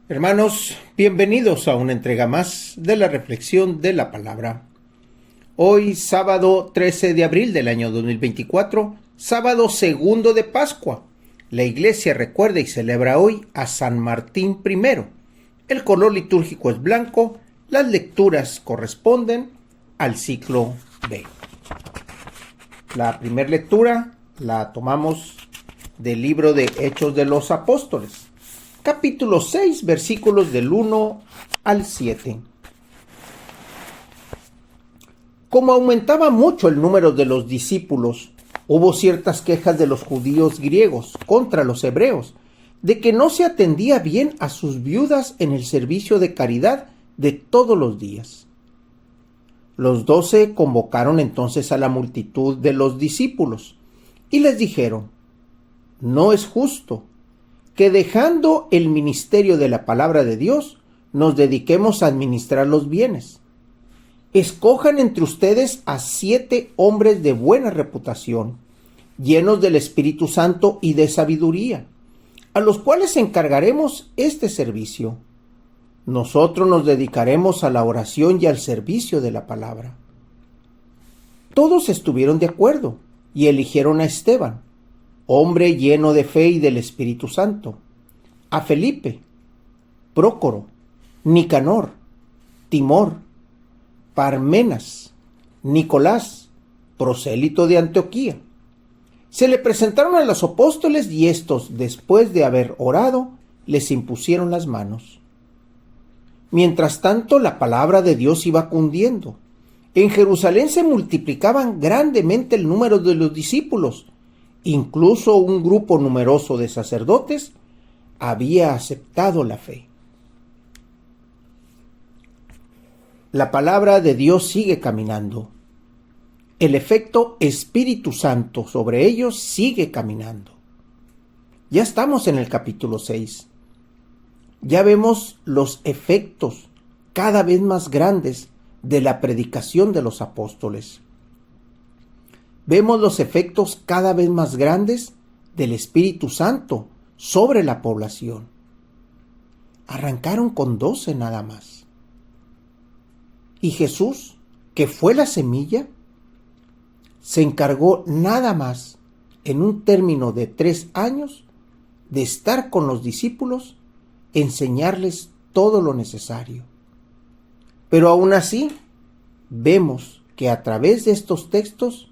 Hermanos, bienvenidos a una entrega más de la reflexión de la palabra. Hoy, sábado 13 de abril del año 2024, sábado segundo de Pascua. La Iglesia recuerda y celebra hoy a San Martín I. El color litúrgico es blanco, las lecturas corresponden al ciclo B. La primera lectura la tomamos del libro de Hechos de los Apóstoles, capítulo 6, versículos del 1 al 7. Como aumentaba mucho el número de los discípulos, hubo ciertas quejas de los judíos griegos contra los hebreos, de que no se atendía bien a sus viudas en el servicio de caridad de todos los días. Los 12 convocaron entonces a la multitud de los discípulos y les dijeron: no es justo que dejando el ministerio de la palabra de Dios, nos dediquemos a administrar los bienes. Escojan entre ustedes a 7 hombres de buena reputación, llenos del Espíritu Santo y de sabiduría, a los cuales encargaremos este servicio. Nosotros nos dedicaremos a la oración y al servicio de la palabra. Todos estuvieron de acuerdo y eligieron a Esteban, hombre lleno de fe y del Espíritu Santo, a Felipe, Prócoro, Nicanor, Timor, Parmenas, Nicolás, prosélito de Antioquía. Se le presentaron a los apóstoles y estos, después de haber orado, les impusieron las manos. Mientras tanto, la palabra de Dios iba cundiendo. En Jerusalén se multiplicaban grandemente el número de los discípulos. Incluso un grupo numeroso de sacerdotes había aceptado la fe. La palabra de Dios sigue caminando. El efecto Espíritu Santo sobre ellos sigue caminando. Ya estamos en el capítulo 6. Ya vemos los efectos cada vez más grandes de la predicación de los apóstoles. Vemos los efectos cada vez más grandes del Espíritu Santo sobre la población. Arrancaron con 12 nada más. Y Jesús, que fue la semilla, se encargó nada más, en un término de 3 años, de estar con los discípulos, enseñarles todo lo necesario. Pero aún así, vemos que a través de estos textos,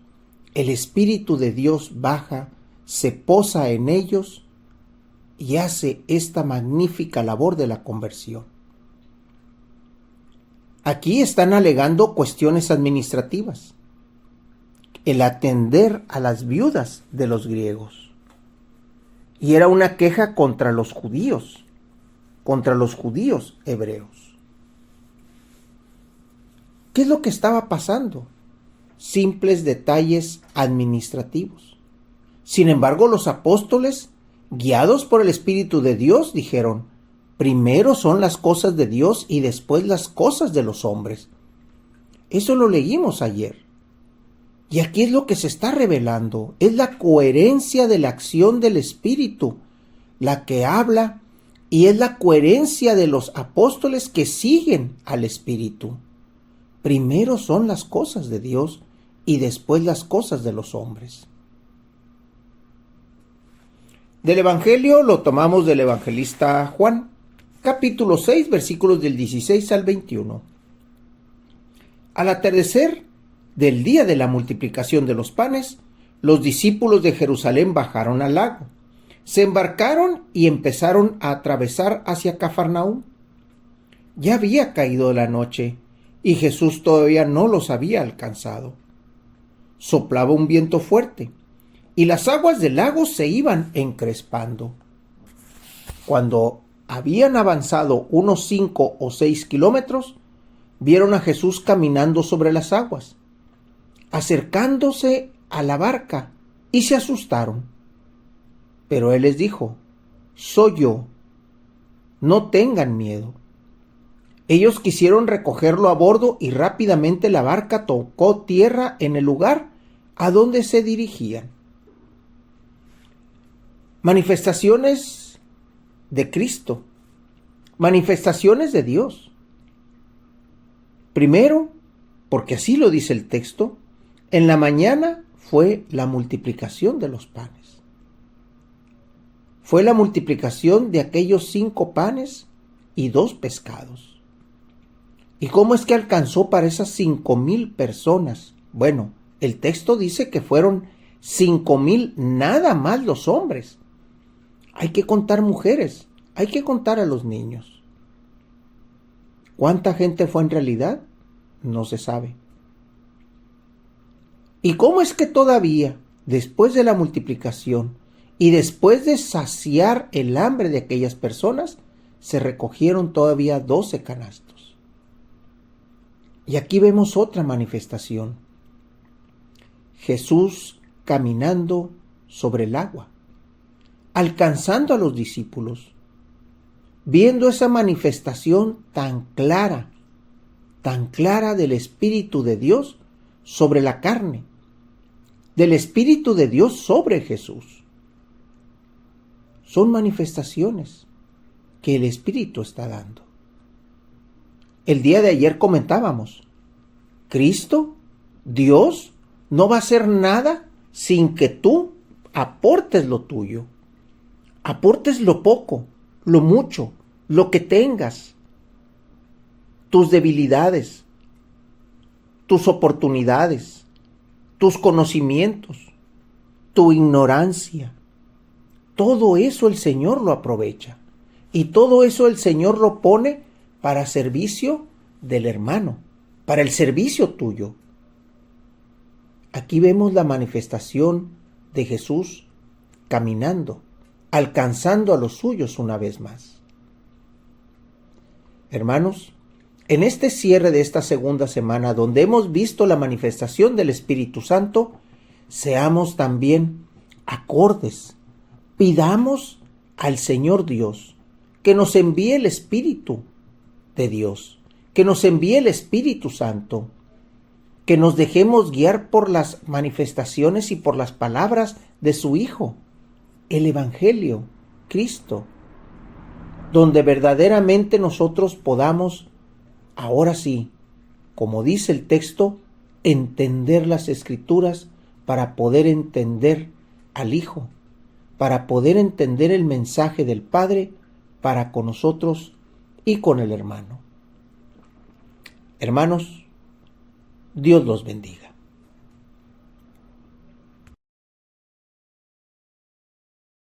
el Espíritu de Dios baja, se posa en ellos y hace esta magnífica labor de la conversión. Aquí están alegando cuestiones administrativas, el atender a las viudas de los griegos. Y era una queja contra los judíos hebreos. ¿Qué es lo que estaba pasando? Simples detalles administrativos. Sin embargo, los apóstoles, guiados por el Espíritu de Dios, dijeron: primero son las cosas de Dios y después las cosas de los hombres. Eso lo leímos ayer. Y aquí es lo que se está revelando. Es la coherencia de la acción del Espíritu la que habla, y es la coherencia de los apóstoles que siguen al Espíritu. Primero son las cosas de Dios y después las cosas de los hombres. Del Evangelio lo tomamos del evangelista Juan, capítulo 6, versículos del 16 al 21. Al atardecer del día de la multiplicación de los panes, los discípulos de Jerusalén bajaron al lago, se embarcaron y empezaron a atravesar hacia Cafarnaúm. Ya había caído la noche y Jesús todavía no los había alcanzado. Soplaba un viento fuerte y las aguas del lago se iban encrespando. Cuando habían avanzado unos 5 o 6 kilómetros, vieron a Jesús caminando sobre las aguas, acercándose a la barca, y se asustaron. Pero él les dijo: soy yo, no tengan miedo. Ellos quisieron recogerlo a bordo y rápidamente la barca tocó tierra en el lugar a donde se dirigían. Manifestaciones de Cristo manifestaciones de Dios. Primero, porque así lo dice el texto, en la mañana fue la multiplicación de los panes. Fue la multiplicación de aquellos 5 panes y 2 pescados. ¿Y cómo es que alcanzó para esas 5,000 personas? Bueno, el texto dice que fueron 5,000 nada más los hombres. Hay que contar mujeres, hay que contar a los niños. ¿Cuánta gente fue en realidad? No se sabe. ¿Y cómo es que todavía, después de la multiplicación y después de saciar el hambre de aquellas personas, se recogieron todavía 12 canastos? Y aquí vemos otra manifestación. Jesús caminando sobre el agua, alcanzando a los discípulos, viendo esa manifestación tan clara del Espíritu de Dios sobre la carne, del Espíritu de Dios sobre Jesús. Son manifestaciones que el Espíritu está dando. El día de ayer comentábamos, Cristo, Dios, no va a hacer nada sin que tú aportes lo tuyo, aportes lo poco, lo mucho, lo que tengas, tus debilidades, tus oportunidades, tus conocimientos, tu ignorancia. Todo eso el Señor lo aprovecha y todo eso el Señor lo pone para servicio del hermano, para el servicio tuyo. Aquí vemos la manifestación de Jesús caminando, alcanzando a los suyos una vez más. Hermanos, en este cierre de esta segunda semana, donde hemos visto la manifestación del Espíritu Santo, seamos también acordes. Pidamos al Señor Dios que nos envíe el Espíritu de Dios, que nos envíe el Espíritu Santo, que nos dejemos guiar por las manifestaciones y por las palabras de su Hijo, el Evangelio, Cristo, donde verdaderamente nosotros podamos, ahora sí, como dice el texto, entender las Escrituras para poder entender al Hijo, para poder entender el mensaje del Padre para con nosotros y con el hermano. Hermanos, Dios los bendiga.